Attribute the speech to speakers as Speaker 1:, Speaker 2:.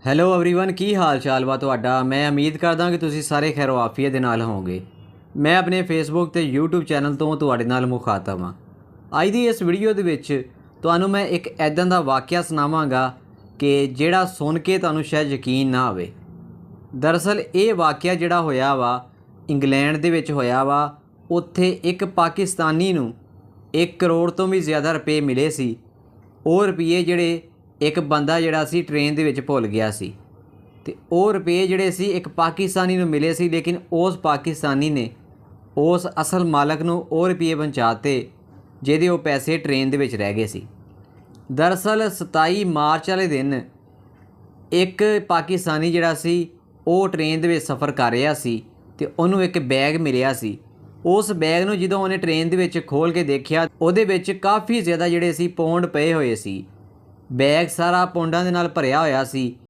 Speaker 1: Hello everyone ਕੀ ਹਾਲ ਚਾਲ ਵਾ ਤੁਹਾਡਾ। ਮੈਂ ਉਮੀਦ ਕਰਦਾ ਕਿ ਤੁਸੀਂ ਸਾਰੇ ਖੈਰੋ ਆਫੀਅਤ ਦੇ ਨਾਲ ਹੋਵੋਗੇ। ਮੈਂ ਆਪਣੇ ਫੇਸਬੁੱਕ ਤੇ YouTube ਚੈਨਲ ਤੋਂ ਤੁਹਾਡੇ ਨਾਲ ਮੁਖਾਤਬ ਹਾਂ। ਅੱਜ ਦੀ ਇਸ ਵੀਡੀਓ ਦੇ ਵਿੱਚ ਤੁਹਾਨੂੰ ਮੈਂ ਇੱਕ ਐਦਾਂ ਦਾ ਵਾਕਿਆ ਸੁਣਾਵਾਂਗਾ ਕਿ ਜਿਹੜਾ ਸੁਣ ਕੇ ਤੁਹਾਨੂੰ ਸ਼ਾਇਦ ਯਕੀਨ ਨਾ ਆਵੇ। ਦਰਅਸਲ ਇਹ ਵਾਕਿਆ ਜਿਹੜਾ ਹੋਇਆ ਵਾ ਇੰਗਲੈਂਡ ਦੇ ਵਿੱਚ ਹੋਇਆ ਵਾ। ਉੱਥੇ ਇੱਕ ਪਾਕਿਸਤਾਨੀ ਨੂੰ 1 ਕਰੋੜ ਤੋਂ ਵੀ ਜ਼ਿਆਦਾ ਰੁਪਏ ਮਿਲੇ ਸੀ। ਉਹ ਰੁਪਏ ਜਿਹੜੇ ਇੱਕ ਬੰਦਾ ਜਿਹੜਾ ਸੀ ਟ੍ਰੇਨ ਦੇ ਵਿੱਚ ਭੁੱਲ ਗਿਆ ਸੀ ਤੇ ਉਹ ਰੁਪਏ ਜਿਹੜੇ ਸੀ ਇੱਕ ਪਾਕਿਸਤਾਨੀ ਨੂੰ ਮਿਲੇ ਸੀ, ਲੇਕਿਨ ਉਸ ਪਾਕਿਸਤਾਨੀ ਨੇ ਉਸ ਅਸਲ ਮਾਲਕ ਨੂੰ ਉਹ ਰੁਪਏ ਪਹੁੰਚਾਤੇ ਜਿਹਦੇ ਉਹ ਪੈਸੇ ਟ੍ਰੇਨ ਦੇ ਵਿੱਚ ਰਹਿ ਗਏ ਸੀ। ਦਰਅਸਲ 27 ਮਾਰਚ ਵਾਲੇ ਦਿਨ ਇੱਕ ਪਾਕਿਸਤਾਨੀ ਜਿਹੜਾ ਸੀ ਉਹ ਟ੍ਰੇਨ ਦੇ ਵਿੱਚ ਸਫ਼ਰ ਕਰ ਰਿਹਾ ਸੀ ਤੇ ਉਹਨੂੰ ਇੱਕ ਬੈਗ ਮਿਲਿਆ ਸੀ। ਉਸ ਬੈਗ ਨੂੰ ਜਦੋਂ ਉਹਨੇ ਟ੍ਰੇਨ ਦੇ ਵਿੱਚ ਖੋਲ੍ਹ ਕੇ ਦੇਖਿਆ ਉਹਦੇ ਵਿੱਚ ਕਾਫੀ ਜ਼ਿਆਦਾ ਜਿਹੜੇ ਸੀ ਪੌਂਡ ਪਏ ਹੋਏ ਸੀ। ਬੈਗ ਸਾਰਾ ਪੌਂਡਾਂ ਦੇ ਨਾਲ ਭਰਿਆ ਹੋਇਆ ਸੀ